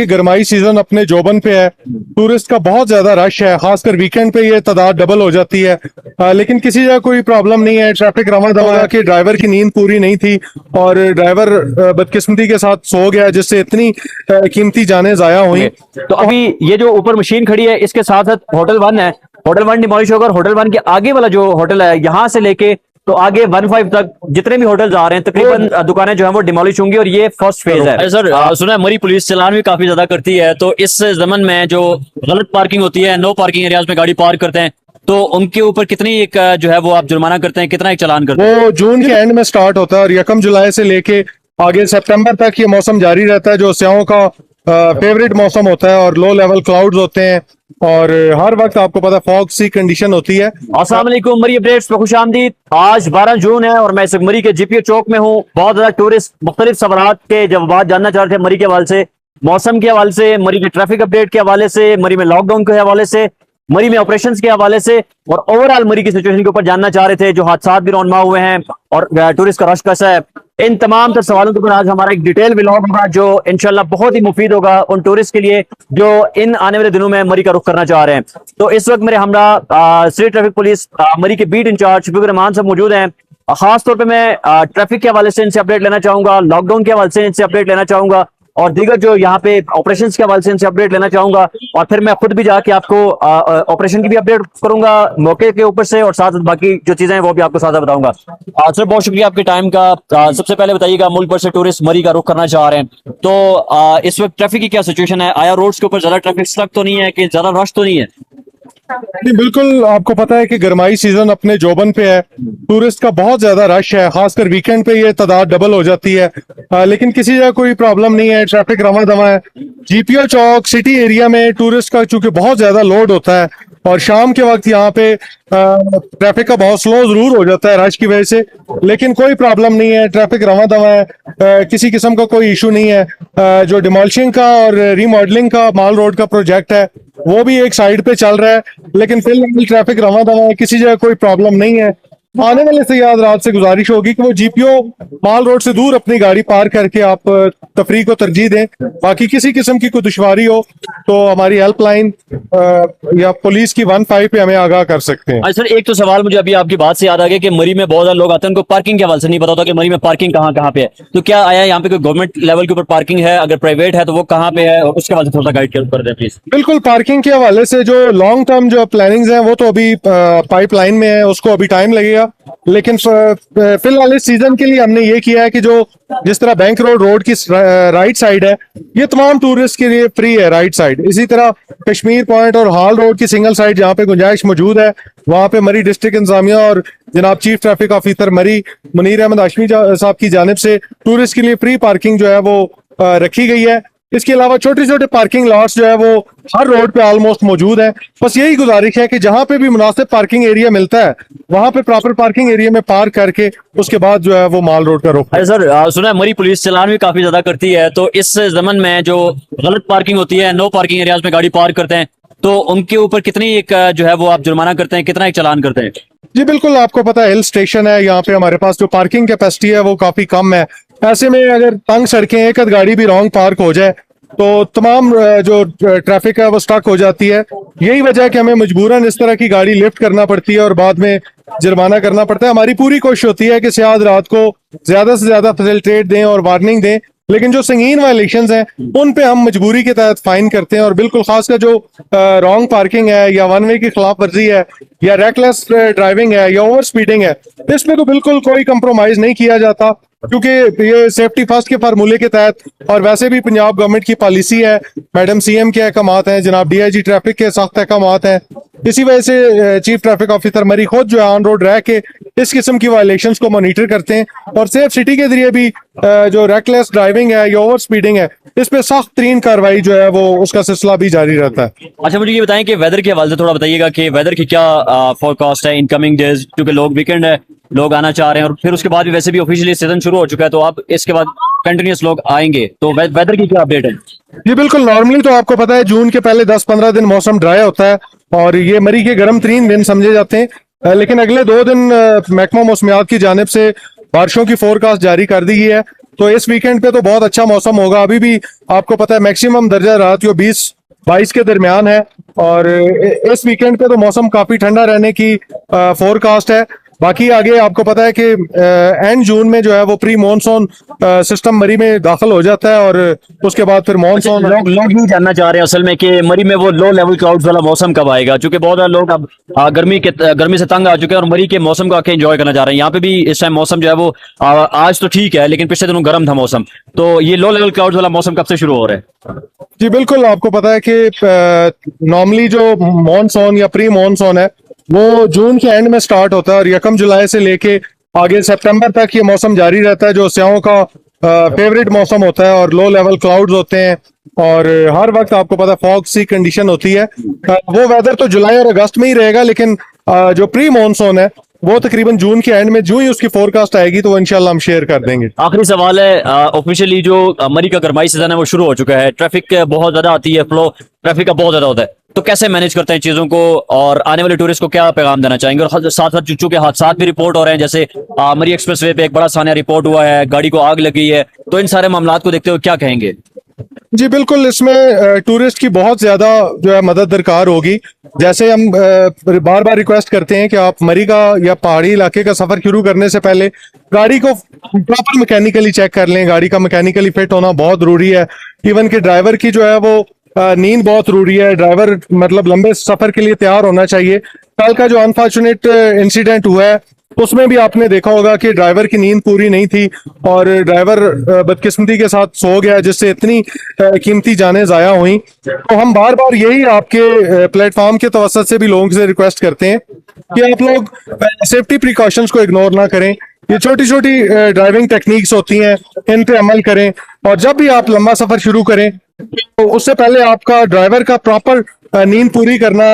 कि गरमाई सीजन अपने जोबन पे है। टूरिस्ट का बहुत ज्यादा रश है, खासकर वीकेंड पे ये तादाद डबल हो जाती है। लेकिन किसी जगह कोई प्रॉब्लम नहीं है, ट्रैफिक रवा दवा है कि ड्राइवर की नींद पूरी नहीं थी और ड्राइवर बदकिस्मती के साथ सो गया, जिससे इतनी कीमती जानें जाया हुई। तो अभी ये जो ऊपर मशीन खड़ी है इसके साथ साथ होटल 1 है, होटल 1 डिमोलिश होगा और होटल 1 के आगे वाला जो होटल है यहाँ से लेके तो आगे 15 तक जितने भी होटल्स आ रहे हैं तकरीबन दुकानें जो है वो डिमोलिश होंगी और ये फर्स्ट फेज है। सर सुना है मरी पुलिस चालान भी काफी ज्यादा करती है, तो इस जमन में जो गलत पार्किंग होती है, नो पार्किंग एरियाज में गाड़ी पार्क करते हैं, तो उनके ऊपर कितनी एक जो है वो आप जुर्माना करते हैं, कितना एक चालान करते हैं? वो जून के एंड में स्टार्ट होता है और 1 जुलाई से लेके आगे सितंबर तक ये मौसम जारी रहता है, जो स्याहों का फेवरेट मौसम होता है और लो लेवल क्लाउड्स होते हैं और हर वक्त आपको पता है फॉग सी कंडीशन होती है। अस्सलाम वालेकुम, मरी अपडेट्स पे खुशामदीद। आज 12 जून है और मैं इस मरी के जीपीओ चौक में हूँ। बहुत ज्यादा टूरिस्ट मुख्तलिफ सवालात के जवाब जानना चाह रहे थे मरी के हवाले से, मौसम के हवाले से, मरी के ट्रैफिक अपडेट के हवाले से, मरी में लॉकडाउन के हवाले से, मरी में ऑपरेशंस के हवाले से और ओवरऑल मरी की सिचुएशन के ऊपर जानना चाह रहे थे, जो हादसा भी रौनमा हुए हैं और टूरिस्ट का रश कैसा है। इन तमाम तर सवालों के ऊपर आज हमारा एक डिटेल व्लॉग होगा जो इंशाल्लाह बहुत ही मुफीद होगा उन टूरिस्ट के लिए जो इन आने वाले दिनों में मरी का रुख करना चाह रहे हैं। तो इस वक्त मेरे हमरा सिटी ट्रैफिक पुलिस मरी के बीट इंचार्ज शफीकुर रहमान साहब मौजूद हैं। खास तौर पे मैं ट्रैफिक के हवाले से इनसे अपडेट लेना चाहूंगा, लॉकडाउन के हवाले से इनसे अपडेट लेना चाहूंगा और दीगर जो यहाँ पे ऑपरेशंस के हवाले से इनसे अपडेट लेना चाहूंगा और फिर मैं खुद भी जाके आपको ऑपरेशन की भी अपडेट करूंगा मौके के ऊपर से और साथ साथ बाकी जो चीजें हैं वो भी आपको साथ साथ बताऊंगा। सर बहुत शुक्रिया आपके टाइम का। सबसे पहले बताइएगा, मुल्क भर से टूरिस्ट मरी का रुख करना चाह रहे हैं, तो इस वक्त ट्रैफिक की क्या सिचुएशन है? आया रोड्स के ऊपर ज्यादा ट्रैफिक स्टक तो नहीं है कि ज्यादा रश तो नहीं है? नहीं, बिल्कुल आपको पता है कि गरमाई सीजन अपने जोबन पे है। टूरिस्ट का बहुत ज्यादा रश है, खासकर वीकेंड पे ये तादाद डबल हो जाती है। लेकिन किसी जगह कोई प्रॉब्लम नहीं है, ट्रैफिक रवा दवा है। जीपीओ चौक सिटी एरिया में टूरिस्ट का चूंकि बहुत ज्यादा लोड होता है और शाम के वक्त यहाँ पे ट्रैफिक का बहुत स्लो जरूर हो जाता है रश की वजह से, लेकिन कोई प्रॉब्लम नहीं है, ट्रैफिक रवा दवा है। किसी किस्म का कोई इशू नहीं है। जो डिमोलिशिंग का और रीमॉडलिंग का माल रोड का प्रोजेक्ट है वो भी एक साइड पे चल रहा है, लेकिन फिलहाल ट्रैफिक रवा दवा है, किसी जगह कोई प्रॉब्लम नहीं है। आने वाले सयाहरात से गुजारिश होगी कि वो जीपीओ माल रोड से दूर अपनी गाड़ी पार करके आप तफरीह को तरजीह दें। बाकी किसी किस्म की कोई दुश्वारी हो तो हमारी हेल्पलाइन या पुलिस की 15 पे हमें आगाह कर सकते हैं। सर एक तो सवाल मुझे अभी आपकी बात से याद आ गया कि मरी में बहुत ज्यादा लोग आते हैं, उनको पार्किंग के हवाले से नहीं पता होता कि मरी में पार्किंग कहाँ कहाँ पे है, तो क्या आया यहाँ पे कोई गवर्नमेंट लेवल के ऊपर पार्किंग है? अगर प्राइवेट है तो वो कहाँ पे है और उसके हवाले से थोड़ा गाइड कर दें प्लीज। बिल्कुल, पार्किंग के हवाले से जो लॉन्ग टर्म जो प्लानिंग्स हैं वो तो अभी पाइपलाइन में है, उसको अभी टाइम लगेगा। लेकिन फिलहाल इस सीजन के लिए हमने ये किया है कि जो जिस तरह बैंक रोड की राइट साइड है ये तमाम टूरिस्ट के लिए फ्री है राइट साइड। इसी तरह कश्मीर पॉइंट और हाल रोड की सिंगल साइड जहाँ पे गुंजाइश मौजूद है वहां पे मरी डिस्ट्रिक्ट इंतजामिया और जनाब चीफ ट्रैफिक ऑफिसर मरी मुनीर अहमद हाशमी साहब की जानिब से टूरिस्ट के लिए फ्री पार्किंग जो है वो रखी गई है। इसके अलावा छोटे छोटे पार्किंग लॉट्स जो है वो हर रोड पे ऑलमोस्ट मौजूद है। बस यही गुजारिश है कि जहां पे भी मुनासिब पार्किंग एरिया मिलता है वहां पे प्रॉपर पार्किंग एरिया में पार्क करके उसके बाद जो है वो माल रोड का रुख। अरे सर सुना है मरी पुलिस चालान भी काफी ज्यादा करती है, तो इस जमन में जो गलत पार्किंग होती है, नो पार्किंग एरियाज में गाड़ी पार्क करते हैं, तो उनके ऊपर कितनी एक जो है वो आप जुर्माना करते हैं, कितना एक चालान करते हैं? जी बिल्कुल, आपको पता है हिल स्टेशन है, यहाँ पे हमारे पास जो पार्किंग कैपेसिटी है वो काफी कम है। ऐसे में अगर तंग सड़कें एक आध गाड़ी भी रॉन्ग पार्क हो जाए तो तमाम जो ट्रैफिक है वो स्टक हो जाती है। यही वजह है कि हमें मजबूरन इस तरह की गाड़ी लिफ्ट करना पड़ती है और बाद में जुर्माना करना पड़ता है। हमारी पूरी कोशिश होती है कि सियाहत रात को ज्यादा से ज्यादा फैसिलिटेट दें और वार्निंग दें, लेकिन जो संगीन वायलेशंस हैं उन पे हम मजबूरी के तहत फाइन करते हैं। और बिल्कुल खासकर जो रॉन्ग पार्किंग है या वन वे की खिलाफ वर्जी है या रेकलेस ड्राइविंग है या ओवर स्पीडिंग है, इसमें तो बिल्कुल कोई कंप्रोमाइज नहीं किया जाता, क्योंकि ये सेफ्टी फर्स्ट के फार्मूले के तहत और वैसे भी पंजाब गवर्नमेंट की पॉलिसी है, मैडम सीएम के अहकामात हैं, जनाब डीआईजी ट्रैफिक के सख्त अहकामात हैं। इसी वजह से चीफ ट्रैफिक ऑफिसर मरी खुद जो है ऑन रोड रह के इस किस्म की वायलेशंस को मॉनिटर करते हैं और सेफ सिटी के जरिए भी जो रेकलेस ड्राइविंग है या ओवर स्पीडिंग है इस पे सख्त तरीन कार्रवाई जो है वो उसका सिलसिला भी जारी रहता है। अच्छा मुझे ये बताएं कि वेदर के हवाले से थोड़ा बताइएगा कि वेदर की क्या फोरकास्ट है इनकमिंग डेज, क्योंकि लोग वीकेंड है, लोग आना चाह रहे हैं और फिर उसके बाद भी वैसे भी ऑफिशियली सीजन शुरू हो चुका है, तो आप इसके बाद कंटिन्यूस लोग आएंगे, तो वेदर की क्या अपडेट है? जी बिल्कुल, नॉर्मली तो आपको पता है जून के पहले 10-15 दिन मौसम ड्राई होता है और ये मरी के गर्म तरीन दिन समझे जाते हैं। लेकिन अगले 2 दिन महकमा मौसमियात की जानिब से बारिशों की फोरकास्ट जारी कर दी गई है, तो इस वीकेंड पे तो बहुत अच्छा मौसम होगा। अभी भी आपको पता है मैक्सिमम दर्जा रात जो 20-22 के दरमियान है, और इस वीकेंड पे तो मौसम काफी ठंडा रहने की फोरकास्ट है। बाकी आगे आपको पता है कि एंड जून में जो है वो प्री मानसून सिस्टम मरी में दाखिल हो जाता है, और उसके बाद फिर मानसून। लोग लोग ये जानना चाह रहे हैं असल में कि मरी में वो लो लेवल क्लाउड्स वाला मौसम कब आएगा, क्योंकि बहुत सारे लोग अब गर्मी से तंग आ चुके हैं और मरी के मौसम को आके एंजॉय करना चाह रहे हैं। यहाँ पे भी इस टाइम मौसम जो है वो आज तो ठीक है, लेकिन पिछले दिनों गर्म था मौसम। तो ये लो लेवल क्लाउड्स वाला मौसम कब से शुरू हो रहा है? जी बिल्कुल, आपको पता है कि नॉर्मली जो मानसून या प्री मानसून है वो जून के एंड में स्टार्ट होता है, और 1 जुलाई से लेके आगे सितंबर तक ये मौसम जारी रहता है, जो स्याहों का फेवरेट मौसम होता है। और लो लेवल क्लाउड्स होते हैं, और हर वक्त आपको पता है फॉग सी कंडीशन होती है। वो वेदर तो जुलाई और अगस्त में ही रहेगा, लेकिन जो प्री मानसून है वो तकरीबन जून के एंड में जो ही उसकी फोरकास्ट आएगी तो वो इंशाल्लाह हम शेयर कर देंगे। आखिरी सवाल है, ऑफिशियली जो मरी का गरमाई सीजन है वो शुरू हो चुका है, ट्रैफिक बहुत ज्यादा आती है, फ्लो ट्रैफिक का बहुत ज्यादा होता है, तो कैसे मैनेज करते हैं चीजों को और आने वाले टूरिस्ट को क्या पैगाम देना चाहेंगे? और साथ साथ चूंकि हादसा भी रिपोर्ट हो रहे हैं, जैसे मरी एक्सप्रेसवे पे एक बड़ा सानिया रिपोर्ट हुआ है, गाड़ी को आग लगी है, तो इन सारे मामला को देखते हुए क्या कहेंगे? जी बिल्कुल, इसमें टूरिस्ट की बहुत ज्यादा जो है मदद दरकार होगी। जैसे हम बार बार रिक्वेस्ट करते हैं कि आप मरी का या पहाड़ी इलाके का सफर शुरू करने से पहले गाड़ी को प्रॉपर मैकेनिकली चेक कर लें। गाड़ी का मैकेनिकली फिट होना बहुत जरूरी है। इवन कि ड्राइवर की जो है वो नींद बहुत जरूरी है। ड्राइवर मतलब लंबे सफर के लिए तैयार होना चाहिए। कल का जो अनफॉर्चुनेट इंसिडेंट हुआ है उसमें भी आपने देखा होगा कि ड्राइवर की नींद पूरी नहीं थी, और ड्राइवर बदकिस्मती के साथ सो गया, जिससे इतनी कीमती जानें जाया हुई। तो हम बार बार यही आपके प्लेटफॉर्म के तवसत से भी लोगों से रिक्वेस्ट करते हैं कि आप लोग सेफ्टी प्रिकॉशंस को इग्नोर ना करें। ये छोटी छोटी ड्राइविंग टेक्निक्स होती हैं, इन पे अमल करें। और जब भी आप लंबा सफर शुरू करें तो उससे पहले आपका ड्राइवर का प्रॉपर नींद पूरी करना,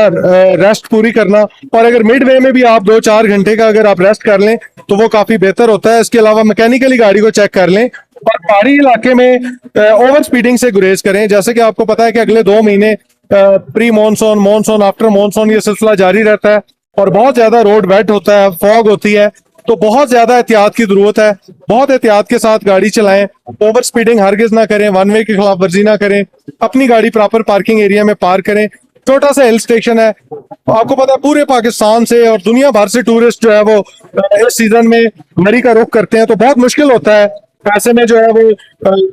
रेस्ट पूरी करना, और अगर मिड वे में भी आप 2-4 घंटे का अगर आप रेस्ट कर लें तो वो काफी बेहतर होता है। इसके अलावा मैकेनिकली गाड़ी को चेक कर लें, और पहाड़ी इलाके में ओवर स्पीडिंग से गुरेज करें। जैसे कि आपको पता है कि अगले 2 महीने pre monsoon, monsoon, after monsoon ये सिलसिला जारी रहता है, और बहुत ज्यादा रोड वेट होता है, फॉग होती है, तो बहुत ज्यादा एहतियात की जरूरत है। बहुत एहतियात के साथ गाड़ी चलाएं, ओवर स्पीडिंग हरगिज ना करें, वन वे की खिलाफ वर्जी ना करें, अपनी गाड़ी प्रॉपर पार्किंग एरिया में पार्क करें। छोटा सा हिल स्टेशन है, आपको पता है पूरे पाकिस्तान से और दुनिया भर से टूरिस्ट जो है वो इस सीजन में मरी का रुख करते हैं, तो बहुत मुश्किल होता है। ऐसे में जो है वो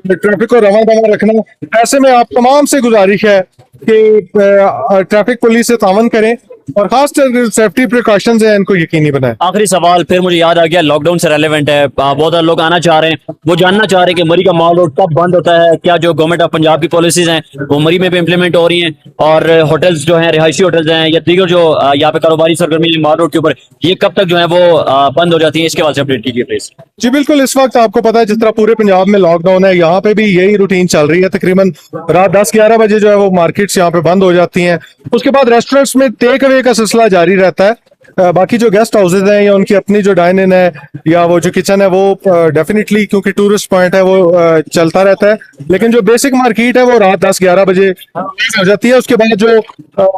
ट्रैफिक को रवा दवा रखना। ऐसे में आप तमाम से गुजारिश है कि ट्रैफिक पुलिस से तावन करें, और खास सेफ्टी प्रिकॉशंस हैं इनको यकीनी बनाएं। आखिरी सवाल फिर मुझे याद आ गया, लॉकडाउन से रेलेवेंट है। बहुत सारे लोग आना चाह रहे हैं, वो जानना चाह रहे हैं कि मरी का माल रोड कब बंद होता है, क्या जो गवर्नमेंट ऑफ पंजाब की पॉलिसीज हैं वो मरी में भी इंप्लीमेंट हो रही हैं, और होटल्स जो हैं, रिहायशी होटल्स हैं या दीगर जो यहाँ पे कारोबारी सरगर्मी माल रोड के ऊपर, ये कब तक जो है वो बंद हो जाती है? इसके बाद से अपडेट कीजिए प्लीज। जी बिल्कुल, इस वक्त आपको पता है जिस तरह पूरे पंजाब में लॉकडाउन है, यहाँ पे भी यही रूटीन चल रही है। तकरीबन रात 10-11 बजे जो है वो मार्केट्स यहाँ पे बंद हो जाती हैं। उसके बाद रेस्टोरेंट्स में टेक अवे का सिलसिला जारी रहता है। बाकी जो गेस्ट हाउसेज हैं या उनकी अपनी जो डाइन इन है या वो जो किचन है वो डेफिनेटली, क्योंकि टूरिस्ट पॉइंट है, वो चलता रहता है। लेकिन जो बेसिक मार्केट है वो रात 10-11 बजे हो जाती है। उसके बाद जो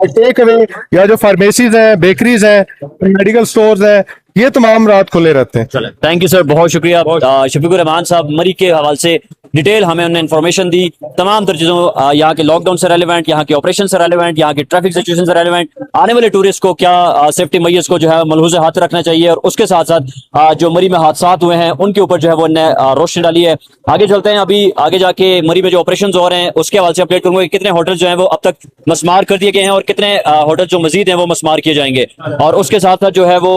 टेक अवे या जो फार्मेसीज हैं, बेकरीज हैं, मेडिकल स्टोर्स हैं, ये तमाम रात खुले रहते हैं। चले, थैंक यू सर, बहुत शुक्रिया। शफीकुर रहमान साहब मरी के हवाले से डिटेल हमें उन्होंने इन्फॉर्मेशन दी, तमाम तर चीजों, यहाँ के लॉकडाउन से रेलिवेंट, यहाँ के ऑपरेशन से रेलिवेंट, यहाँ के ट्रैफिक सिचुएशन से रेलिवेंट, आने वाले टूरिस्ट को क्या सेफ्टी मैयर्स को जो है मलहूज़ हाथ रखना चाहिए, और उसके साथ साथ जो मरी में हादसा हुए हैं उनके ऊपर जो है वो उन्होंने रोशनी डाली है। आगे चलते हैं, अभी आगे जाके मरी में जो ऑपरेशन हो रहे हैं उसके हवाले से अपडेट करूंगा कि कितने होटल जो है वो अब तक मस्मार कर दिए गए हैं और कितने होटल जो मजीद हैं वो मस्मार किए जाएंगे। और उसके साथ साथ जो है वो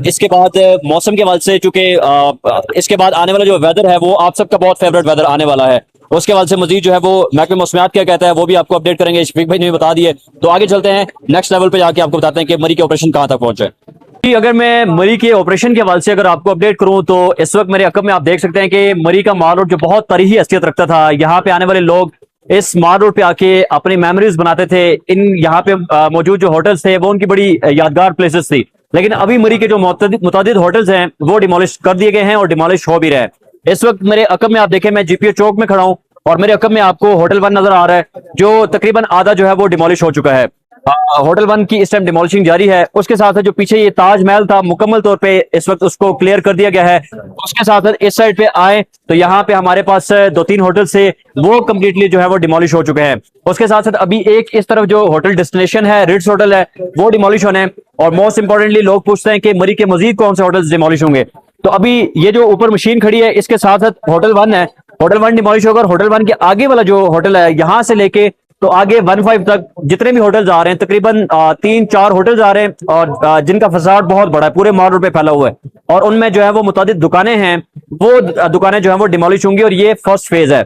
इसके बाद मौसम के हवाले से, चूंकि इसके बाद आने वाला जो वेदर है वो आप सबका बहुत फेवरेट वेदर आने वाला है, उसके हवाले से मजीद जो है वो महकमे मौसमियात क्या कहता है वो भी आपको अपडेट करेंगे। शफीक भाई ने भी बता दिए, तो आगे चलते हैं नेक्स्ट लेवल पे जाके आपको बताते हैं कि मरी के ऑपरेशन कहां तक पहुंचे। अगर मैं मरी के ऑपरेशन के हवाले से अगर आपको अपडेट करूं तो इस वक्त मेरे अकब में आप देख सकते हैं कि मरी का माल रोड जो बहुत तरीही हैसियत रखता था, यहाँ पे आने वाले लोग इस माल रोड पे आके अपनी मेमोरीज बनाते थे। इन यहाँ पे मौजूद जो होटल्स थे वो उनकी बड़ी यादगार प्लेसेस थी, लेकिन अभी मरी के जो मुतादिद होटल्स हैं वो डिमोलिश कर दिए गए हैं और डिमोलिश हो भी रहे हैं। इस वक्त मेरे अकब में आप देखें, मैं जीपीओ चौक में खड़ा हूं और मेरे अकब में आपको होटल 1 नजर आ रहा है जो तकरीबन आधा जो है वो डिमोलिश हो चुका है। होटल वन की इस टाइम डिमोलिशिंग जारी है। उसके साथ साथ जो पीछे ये ताजमहल था मुकम्मल तौर पे इस वक्त उसको क्लियर कर दिया गया है। उसके साथ साथ इस साइड पे आए तो यहाँ पे हमारे पास 2-3 होटल से वो कम्प्लीटली जो है वो डिमोलिश हो चुके हैं। उसके साथ साथ अभी एक इस तरफ जो होटल डेस्टिनेशन है रिट्स होटल है वो डिमोलिश होने हैं। और मोस्ट इंपॉर्टेंटली लोग पूछते हैं कि मरी के मजीद कौन से होटल डिमोलिश होंगे। तो अभी ये जो ऊपर मशीन खड़ी है इसके साथ साथ होटल वन है, होटल वन डिमोलिश होगा। और होटल वन के आगे वाला जो होटल है यहाँ से लेके तो आगे 1-5 तक जितने भी होटल्स आ रहे हैं तकरीबन 3-4 होटल्स आ रहे हैं और जिनका फसाड बहुत बड़ा है, पूरे मॉल रोड पे फैला हुआ है। और उनमें जो है वो मुतादिद दुकानें हैं, वो दुकानें जो है वो डिमोलिश होंगी। और ये फर्स्ट फेज है।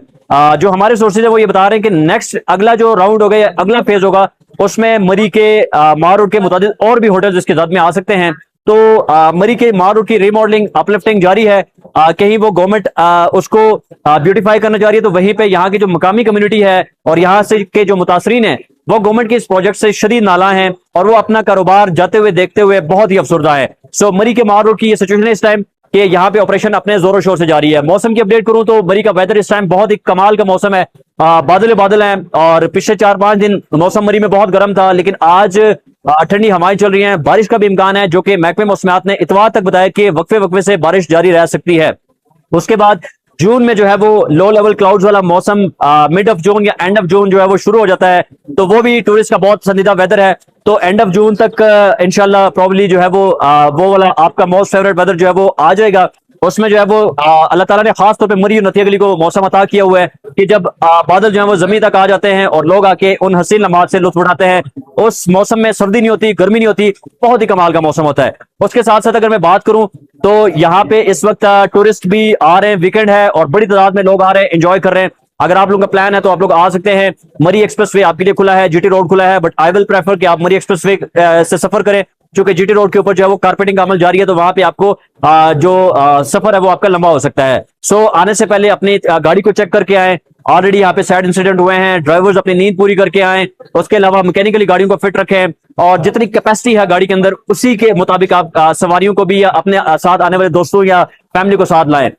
जो हमारे सोर्सेज है वो ये बता रहे हैं कि नेक्स्ट अगला जो राउंड होगा या अगला फेज होगा उसमें मरी के मॉल रोड के मुतादिद और भी होटल्स इसके साथ में आ सकते हैं। तो मरी के मॉल रोड की रीमॉडलिंग अपलिफ्टिंग जारी है। कहीं वो गवर्नमेंट उसको ब्यूटीफाई करना चाह रही है, तो वहीं पे यहाँ की जो मकामी कम्युनिटी है और यहाँ से के जो मुतासरीन है वो गवर्नमेंट के इस प्रोजेक्ट से शदीद नाला हैं और वो अपना कारोबार जाते हुए देखते हुए बहुत ही अफसरदा है। सो मरी के मॉल रोड की ये सिचुएशन है इस टाइम कि यहाँ पे ऑपरेशन अपने जोरों शोर से जारी है। मौसम की अपडेट करूं तो मरी का वेदर इस टाइम बहुत ही कमाल का मौसम है। बादल बादल हैं और पिछले 4-5 दिन मौसम मरी में बहुत गर्म था, लेकिन आज ठंडी हवाएं चल रही हैं। बारिश का भी इम्कान है, जो कि महकमे मौसमियात ने इतवार तक बताया कि वक्फे वक्फे से बारिश जारी रह सकती है। उसके बाद जून में जो है वो लो लेवल क्लाउड्स वाला मौसम मिड ऑफ जून या एंड ऑफ जून जो है वो शुरू हो जाता है। तो वो भी टूरिस्ट का बहुत पसंदीदा वेदर है। तो एंड ऑफ जून तक इंशाल्लाह प्रॉब्ली जो है वो वाला आपका मोस्ट फेवरेट वेदर जो है वो आ जाएगा। उसमें जो है वो अल्लाह ताला ने खास तौर पे मरी और नतिया गली को मौसम अता किया हुआ है कि जब बादल जो है वो जमीन तक आ जाते हैं और लोग आके उन हसीन लम्हात से लुत्फ उठाते हैं। उस मौसम में सर्दी नहीं होती, गर्मी नहीं होती, बहुत ही कमाल का मौसम होता है। उसके साथ साथ अगर मैं बात करूं तो यहाँ पे इस वक्त टूरिस्ट भी आ रहे हैं, वीकेंड है और बड़ी तादाद में लोग आ रहे हैं, एंजॉय कर रहे हैं। अगर आप लोगों का प्लान है तो आप लोग आ सकते हैं। मरी एक्सप्रेसवे आपके लिए खुला है, जीटी रोड खुला है, बट आई विल प्रेफर कि आप मरी एक्सप्रेसवे से सफर करें, क्योंकि जीटी रोड के ऊपर जो है वो कारपेटिंग का अमल जारी है। तो वहां पे आपको जो सफर है वो आपका लंबा हो सकता है। सो आने से पहले अपनी गाड़ी को चेक करके आए। ऑलरेडी यहाँ पे सैड इंसिडेंट हुए हैं, ड्राइवर्स अपनी नींद पूरी करके आए। उसके अलावा मैकेनिकली गाड़ियों को फिट रखें और जितनी कैपेसिटी है गाड़ी के अंदर उसी के मुताबिक आप सवारियों को भी या अपने साथ आने वाले दोस्तों या फैमिली को साथ लाएं।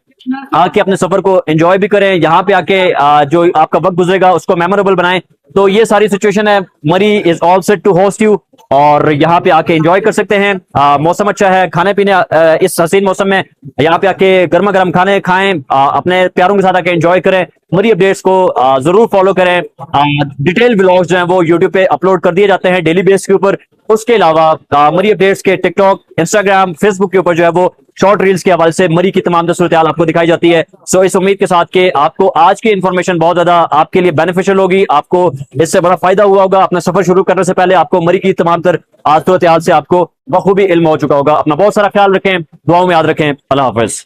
आके अपने सफर को एंजॉय भी करें, यहाँ पे आके जो आपका वक्त गुजरेगा उसको मेमोरेबल बनाएं। तो ये सारी सिचुएशन है। Murree is all set to host you और यहाँ पे आके एंजॉय कर सकते हैं। मौसम अच्छा है, खाने पीने इस हसीन मौसम में यहाँ पे आके गर्मा गर्म खाने खाएं, अपने प्यारों के साथ आके एंजॉय करें। मरी अपडेट्स को जरूर फॉलो करें। डिटेल व्लॉग्स जो हैं वो यूट्यूब पे अपलोड कर दिए जाते हैं डेली बेस के ऊपर। उसके अलावा मरी अपडेट्स के टिकटॉक, इंस्टाग्राम, फेसबुक के ऊपर जो है वो शॉर्ट रील्स के हवाले से मरी की तमाम सूरत हाल आपको दिखाई जाती है। सो इस उम्मीद के साथ कि आपको आज की इन्फॉर्मेशन बहुत ज्यादा आपके लिए बेनिफिशियल होगी, आपको इससे बड़ा फायदा हुआ होगा। अपना सफर शुरू करने से पहले आपको मरी की तमाम सूरत हाल से आपको बखूबी इल्म हो चुका होगा। अपना बहुत सारा ख्याल रखें, दुआओं में याद रखें। अल्लाह हाफिज।